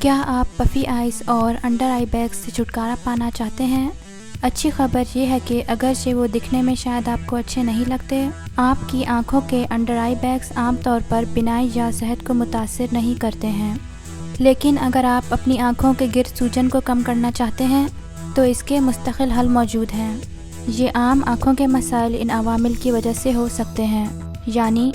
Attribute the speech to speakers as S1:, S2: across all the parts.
S1: کیا آپ پفی آئز اور انڈر آئی بیگز سے چھٹکارا پانا چاہتے ہیں؟ اچھی خبر یہ ہے کہ اگرچہ وہ دکھنے میں شاید آپ کو اچھے نہیں لگتے، آپ کی آنکھوں کے انڈر آئی بیگز عام طور پر بینائی یا صحت کو متاثر نہیں کرتے ہیں۔ لیکن اگر آپ اپنی آنکھوں کے گرد سوجن کو کم کرنا چاہتے ہیں تو اس کے مستقل حل موجود ہیں۔ یہ عام آنکھوں کے مسائل ان عوامل کی وجہ سے ہو سکتے ہیں، یعنی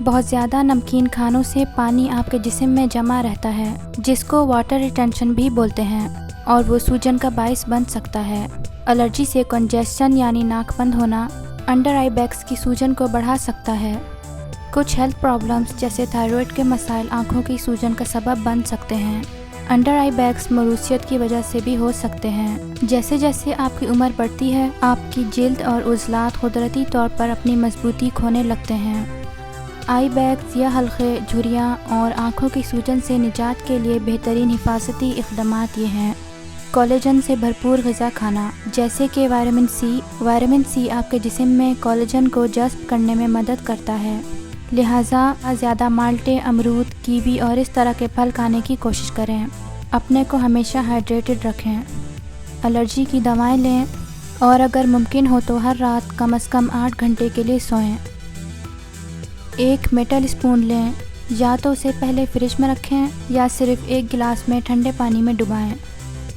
S1: بہت زیادہ نمکین کھانوں سے پانی آپ کے جسم میں جمع رہتا ہے، جس کو واٹر ریٹینشن بھی بولتے ہیں، اور وہ سوجن کا باعث بن سکتا ہے۔ الرجی سے کنجیشن یعنی ناک بند ہونا انڈر آئی بیگز کی سوجن کو بڑھا سکتا ہے۔ کچھ ہیلتھ پرابلمز جیسے تھائرائیڈ کے مسائل آنکھوں کی سوجن کا سبب بن سکتے ہیں۔ انڈر آئی بیگز موروثیت کی وجہ سے بھی ہو سکتے ہیں۔ جیسے جیسے آپ کی عمر بڑھتی ہے، آپ کی جلد اور عضلات قدرتی طور پر اپنی مضبوطی کھونے لگتے ہیں۔ آئی بیگز یا حلقے، جھریاں اور آنکھوں کی سوجن سے نجات کے لیے بہترین حفاظتی اقدامات یہ ہیں: کولیجن سے بھرپور غذا کھانا، جیسے کہ وٹامن سی۔ وٹامن سی آپ کے جسم میں کولیجن کو جذب کرنے میں مدد کرتا ہے، لہٰذا زیادہ مالٹے، امرود، کیوی اور اس طرح کے پھل کھانے کی کوشش کریں۔ اپنے کو ہمیشہ ہائیڈریٹڈ رکھیں۔ الرجی کی دوائیں لیں، اور اگر ممکن ہو تو ہر رات کم از کم 8 گھنٹے کے لیے سوئیں۔ ایک میٹل اسپون لیں، یا تو اسے پہلے فریج میں رکھیں یا صرف ایک گلاس میں ٹھنڈے پانی میں ڈبائیں۔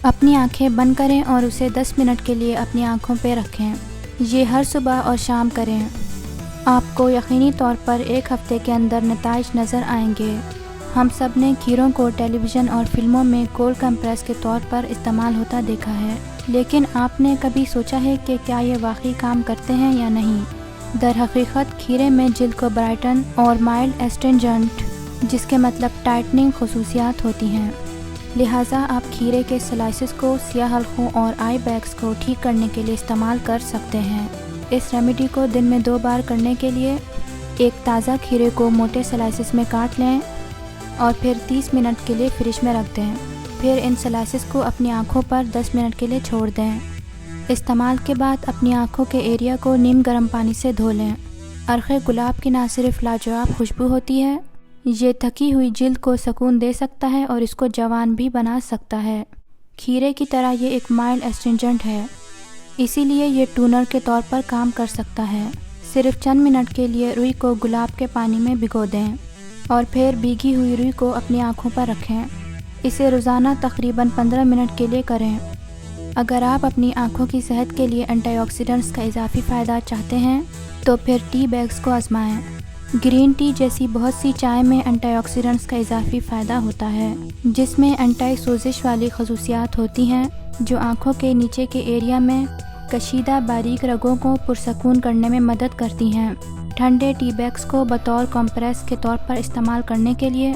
S1: اپنی آنکھیں بند کریں اور اسے 10 منٹ کے لیے اپنی آنکھوں پہ رکھیں۔ یہ ہر صبح اور شام کریں۔ آپ کو یقینی طور پر ایک ہفتے کے اندر نتائج نظر آئیں گے۔ ہم سب نے کھیروں کو ٹیلی ویژن اور فلموں میں کولڈ کمپریس کے طور پر استعمال ہوتا دیکھا ہے، لیکن آپ نے کبھی سوچا ہے کہ کیا یہ واقعی کام کرتے ہیں یا نہیں؟ در حقیقت کھیرے میں جلد کو برائٹن اور مائلڈ ایسٹرنجنٹ، جس کے مطلب ٹائٹننگ خصوصیات ہوتی ہیں، لہٰذا آپ کھیرے کے سلائسز کو سیاہ حلقوں اور آئی بیگز کو ٹھیک کرنے کے لیے استعمال کر سکتے ہیں۔ اس ریمیڈی کو دن میں 2 بار کرنے کے لیے ایک تازہ کھیرے کو موٹے سلائسز میں کاٹ لیں اور پھر 30 منٹ کے لیے فریج میں رکھ دیں۔ پھر ان سلائسز کو اپنی آنکھوں پر 10 منٹ کے لیے چھوڑ دیں۔ استعمال کے بعد اپنی آنکھوں کے ایریا کو نیم گرم پانی سے دھو لیں۔ عرق گلاب کی نہ صرف لاجواب خوشبو ہوتی ہے، یہ تھکی ہوئی جلد کو سکون دے سکتا ہے اور اس کو جوان بھی بنا سکتا ہے۔ کھیرے کی طرح یہ ایک مائلڈ ایسٹرنجنٹ ہے، اسی لیے یہ ٹونر کے طور پر کام کر سکتا ہے۔ صرف چند منٹ کے لیے روئی کو گلاب کے پانی میں بھگو دیں اور پھر بھیگی ہوئی روئی کو اپنی آنکھوں پر رکھیں۔ اسے روزانہ تقریباً 15 منٹ کے لیے کریں۔ اگر آپ اپنی آنکھوں کی صحت کے لیے اینٹی آکسیڈنٹس کا اضافی فائدہ چاہتے ہیں تو پھر ٹی بیگز کو آزمائیں۔ گرین ٹی جیسی بہت سی چائے میں اینٹی آکسیڈنٹس کا اضافی فائدہ ہوتا ہے، جس میں اینٹی سوزش والی خصوصیات ہوتی ہیں جو آنکھوں کے نیچے کے ایریا میں کشیدہ باریک رگوں کو پرسکون کرنے میں مدد کرتی ہیں۔ ٹھنڈے ٹی بیگز کو بطور کمپریس کے طور پر استعمال کرنے کے لیے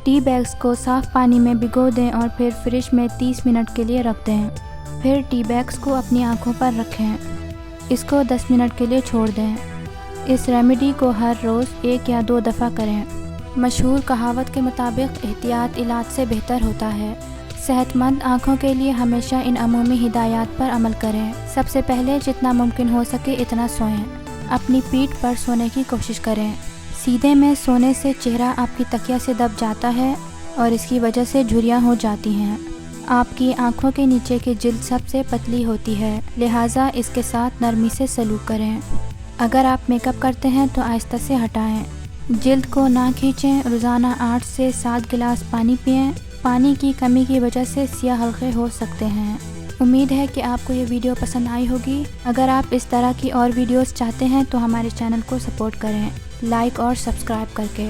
S1: ٹی بیگز کو صاف پانی میں بھگو دیں اور پھر فریج میں 30 منٹ کے لیے رکھ دیں۔ پھر ٹی بیگز کو اپنی آنکھوں پر رکھیں۔ اس کو 10 منٹ کے لیے چھوڑ دیں۔ اس ریمیڈی کو ہر روز 1 یا 2 دفعہ کریں۔ مشہور کہاوت کے مطابق احتیاط علاج سے بہتر ہوتا ہے۔ صحت مند آنکھوں کے لیے ہمیشہ ان عمومی ہدایات پر عمل کریں۔ سب سے پہلے جتنا ممکن ہو سکے اتنا سوئیں۔ اپنی پیٹھ پر سونے کی کوشش کریں۔ سیدھے میں سونے سے چہرہ آپ کی تکیہ سے دب جاتا ہے اور اس کی وجہ سے جھریاں ہو جاتی ہیں۔ آپ کی آنکھوں کے نیچے کی جلد سب سے پتلی ہوتی ہے، لہٰذا اس کے ساتھ نرمی سے سلوک کریں۔ اگر آپ میک اپ کرتے ہیں تو آہستہ سے ہٹائیں۔ جلد کو نہ کھینچیں۔ روزانہ 8 سے 7 گلاس پانی پئیں۔ پانی کی کمی کی وجہ سے سیاہ حلقے ہو سکتے ہیں۔ امید ہے کہ آپ کو یہ ویڈیو پسند آئی ہوگی۔ اگر آپ اس طرح کی اور ویڈیوز چاہتے ہیں تو ہمارے چینل کو سپورٹ کریں، لائک اور سبسکرائب کر کے۔